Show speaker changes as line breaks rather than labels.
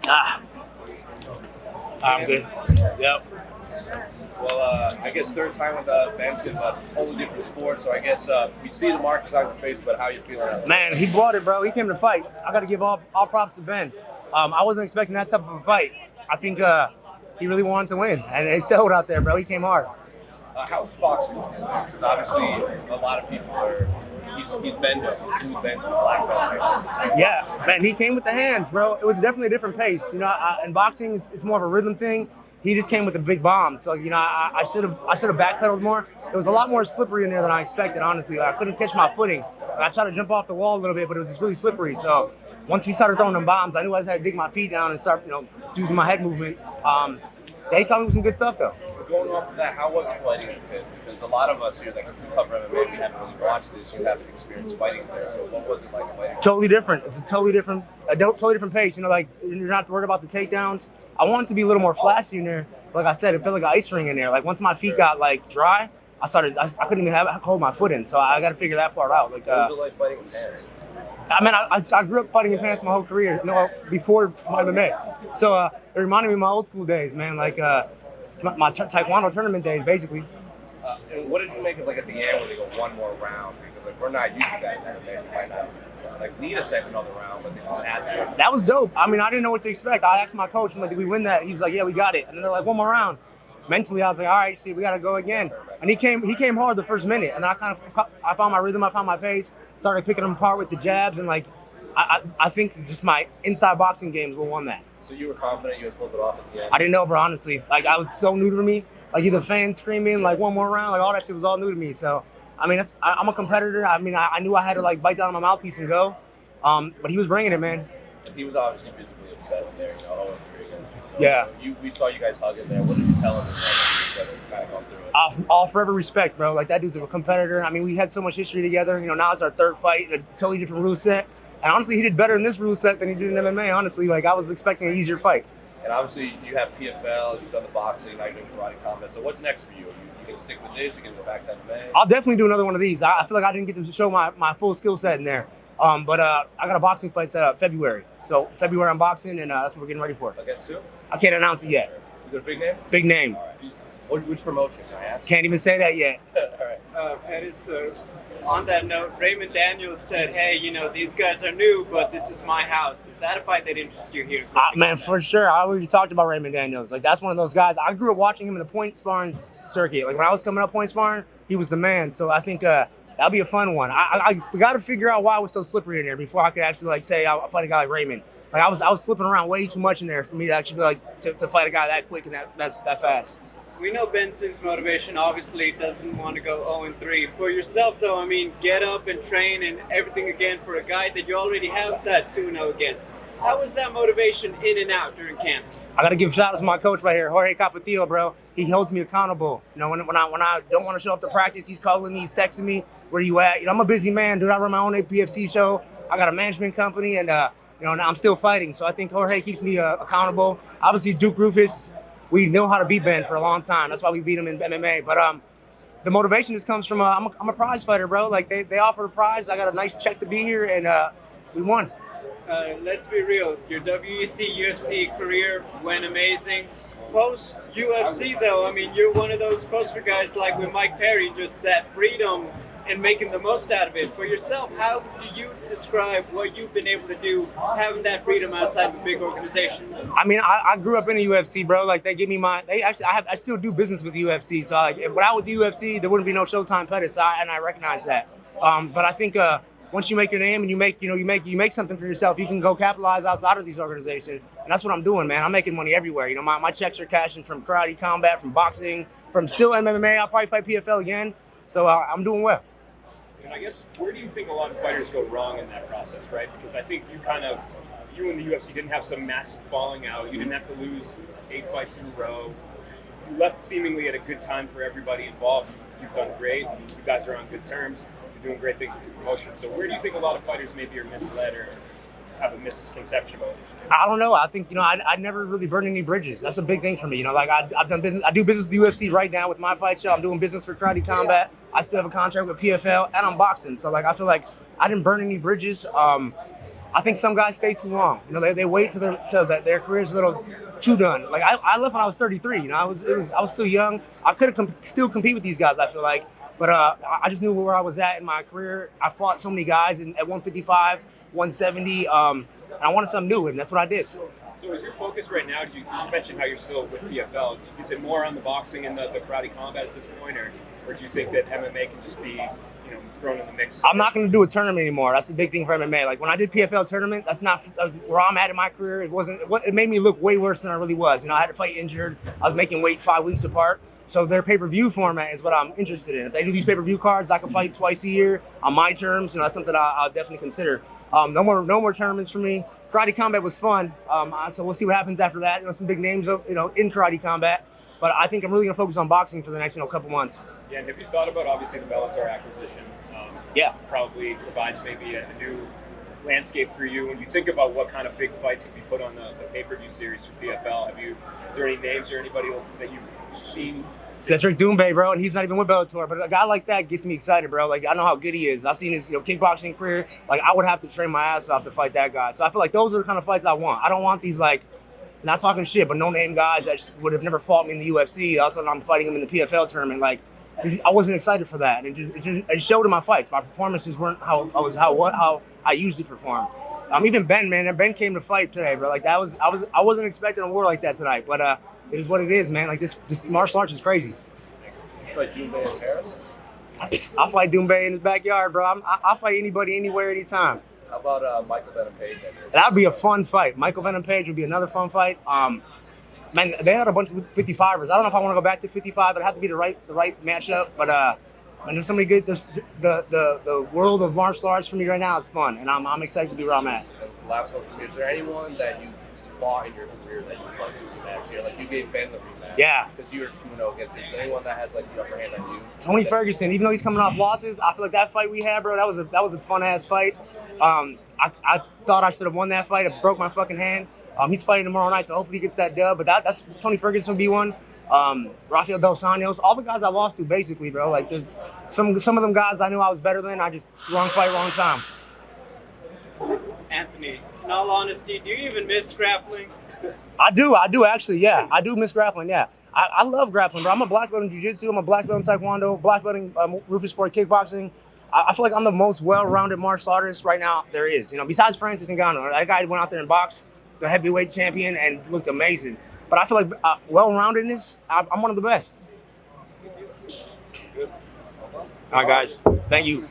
Ah, I'm good. Yep.
Well, I guess third time with Benson, but totally different sport. So I guess we see the marks on your face, but how you feeling?
Man, he brought it, bro. He came to fight. I got to give all props to Ben. I wasn't expecting that type of a fight. I think he really wanted to win, and he showed out there, bro. He came hard.
How's boxing? Because obviously a lot of people are. He's Bendo, smooth Benson, black belt. Right?
Yeah, man, he came with the hands, bro. It was definitely a different pace. In boxing, it's more of a rhythm thing. He just came with the big bombs. So I should have backpedaled more. It was a lot more slippery in there than I expected. Honestly, I couldn't catch my footing. I tried to jump off the wall a little bit, but it was just really slippery. So once he started throwing them bombs, I knew I just had to dig my feet down and start, using my head movement. Yeah, he caught me with some good stuff though.
Going off of that, how was it fighting in Pitt? Because a lot of us here that cover MMA, we haven't really watched this. You haven't experienced fighting there. So what was it like fighting?
Totally different. It's a totally different pace. Like you're not worried about the takedowns. I wanted to be a little more flashy in there. Like I said, it felt like an ice ring in there. Like once my feet got like dry, I couldn't even hold my foot in. So I got to figure that part out. Like,
what was it like fighting in pants?
I mean, I grew up fighting in pants my whole career. Before my MMA. So it reminded me of my old school days, man. Like my taekwondo tournament days, basically.
And what did you make of like at the end when they go one more round? Because like we're not used to that in MMA. We might not like need a second other round, but they just add that.
That was dope. I mean, I didn't know what to expect. I asked my coach, I'm like, did we win that? He's like, yeah, we got it. And then they're like, one more round. Mentally, I was like, all right, shit, we got to go again. And he came hard the first minute. And then I found my rhythm, I found my pace, started picking them apart with the jabs. And like, I think just my inside boxing games will won that.
So you were confident you had pulled it off at the end?
I didn't know, bro, honestly. Like, I was so new to me. Like, either fans screaming, like, one more round, like, all that shit was all new to me. So, I mean, I'm a competitor. I mean, I knew I had to, like, bite down on my mouthpiece and go. But he was bringing it, man.
He was obviously visibly upset in there, 0-3 against you. So
Yeah.
We saw you guys hugging there. What did you tell him? Kind of gone through it?
All forever respect, bro. Like, that dude's a competitor. I mean, we had so much history together. Now it's our third fight, a totally different rule set. And honestly, he did better in this rule set than he did in MMA, honestly. Like, I was expecting an easier fight.
And obviously, you have PFL, you've done the boxing, now you're doing karate combat. So what's next for you? You going to stick with this? You're going to go back to MMA?
I'll definitely do another one of these. I feel like I didn't get to show my full skill set in there. But I got a boxing fight set up February. So February I'm boxing, and that's what we're getting ready for.
Against who?
I can't announce it yet.
Is it a big name?
Big name.
All right. Which promotion, can I ask?
Can't even say that yet.
All right.
Pettis, on that note, Raymond Daniels said, hey, these guys are new, but this is my house. Is that a fight that interests you here?
Man, for sure. I already talked about Raymond Daniels. Like, that's one of those guys. I grew up watching him in the point sparring circuit. Like, when I was coming up point sparring, he was the man. So I think that'll be a fun one. I got to figure out why it was so slippery in there before I could actually, like, say I'll fight a guy like Raymond. Like, I was slipping around way too much in there for me to actually be like, to fight a guy that quick and that fast.
We know Benson's motivation obviously doesn't want to go 0-3. For yourself, though, I mean, get up and train and everything again for a guy that you already have that 2-0 against. How was that motivation in and out during camp?
I got to give shout outs to my coach right here, Jorge Capatillo, bro. He holds me accountable. When I don't want to show up to practice, he's calling me, he's texting me, where you at? I'm a busy man, dude. I run my own PFC show. I got a management company, and now I'm still fighting. So I think Jorge keeps me accountable. Obviously, Duke Rufus. We know how to beat Ben for a long time. That's why we beat him in MMA. But the motivation just comes from I'm a prize fighter, bro. Like they offered a prize. I got a nice check to be here, and we won.
Let's be real. Your WEC UFC career went amazing. Post UFC, though, I mean, you're one of those poster guys like with Mike Perry, just that freedom and making the most out of it. For yourself, how do you describe what you've been able to do, having that freedom outside of a big organization?
I mean, I grew up in the UFC, bro. Like, they give me I still do business with the UFC. So, like, without with the UFC, there wouldn't be no Showtime Pettis, and I recognize that. But I think once you make your name and you make something for yourself, you can go capitalize outside of these organizations. And that's what I'm doing, man. I'm making money everywhere. My checks are cashing from karate combat, from boxing, from still MMA. I'll probably fight PFL again. So I'm doing well.
And I guess, where do you think a lot of fighters go wrong in that process, right? Because I think you in the UFC didn't have some massive falling out. You didn't have to lose 8 fights in a row. You left seemingly at a good time for everybody involved. You've done great. You guys are on good terms. You're doing great things with your promotion. So where do you think a lot of fighters maybe are misled or have a misconception about it?
I don't know. I think, I never really burned any bridges. That's a big thing for me. Like I've done business. I do business with the UFC right now with my fight show. I'm doing business for Karate Combat. I still have a contract with PFL, and I'm boxing. So like I feel like I didn't burn any bridges. I think some guys stay too long. They wait till their career's a little too done. Like I left when I was 33. I was still young. I could have still compete with these guys, I feel like. But I just knew where I was at in my career. I fought so many guys at 155, 170. And I wanted something new, and that's what I did.
So is your focus right now, you mentioned how you're still with PFL, is it more on the boxing and the karate combat at this point, or do you think that MMA can just be thrown in the mix?
I'm not going to do a tournament anymore. That's the big thing for MMA. Like when I did PFL tournament, that's not where I'm at in my career. It made me look way worse than I really was. I had to fight injured. I was making weight 5 weeks apart. So their pay-per-view format is what I'm interested in. If they do these pay-per-view cards, I can fight twice a year on my terms. That's something I'll definitely consider. No more tournaments for me. Karate Combat was fun, so we'll see what happens after that. Some big names, in Karate Combat. But I think I'm really gonna focus on boxing for the next, couple months.
Yeah, and have you thought about obviously the Bellator acquisition?
Yeah,
probably provides maybe a new landscape for you. When you think about what kind of big fights could be put on the pay-per-view series for PFL, is there any names or anybody that you've seen?
Cedric Doumbé, bro, and he's not even with Bellator, but a guy like that gets me excited, bro. Like, I know how good he is. I've seen his, kickboxing career. Like, I would have to train my ass off to fight that guy. So I feel like those are the kind of fights I want. I don't want these, not talking shit, but no-name guys that just would have never fought me in the UFC. Also, I'm fighting him in the PFL tournament. Like, I wasn't excited for that. And it showed in my fights. My performances weren't how I usually perform. Even Ben, man. Ben came to fight today, bro. Like, I wasn't expecting a war like that tonight. But it is what it is, man. Like, this martial arts is crazy.
You fight Doumbé in Paris?
I'll fight Doumbé in his backyard, bro. I'll fight anybody, anywhere, anytime.
How about Michael Venom Page?
That would be a fun fight. Michael Venom Page would be another fun fight. Man, they had a bunch of 55ers. I don't know if I want to go back to 55. It'd have to be the right matchup. But man, there's somebody good. The world of martial arts for me right now is fun, and I'm excited to be where I'm at.
And last one, is there anyone that you fought in your career that you'd like to rematch here? Like you gave Ben the rematch.
Yeah.
Because you were 2-0 against him. Is there anyone that has the upper hand on you?
Tony Ferguson, even though he's coming off losses, I feel like that fight we had, bro, that was a fun ass fight. I thought I should have won that fight. It broke my fucking hand. He's fighting tomorrow night, so hopefully he gets that dub. But that's Tony Ferguson will be one. Rafael Dos Anjos, all the guys I lost to, basically, bro. Like there's some of them guys I knew I was better than. I just wrong fight, wrong time.
Anthony, in all honesty, do you even miss grappling?
I do actually, yeah. I do miss grappling, yeah. I love grappling, bro. I'm a black belt in jiu-jitsu, I'm a black belt in taekwondo, black belt in Rufus Sport kickboxing. I feel like I'm the most well-rounded martial artist right now there is. Besides Francis Ngannou. That guy went out there and boxed, the heavyweight champion, and looked amazing. But I feel like well-roundedness, I'm one of the best. All right, guys. Thank you.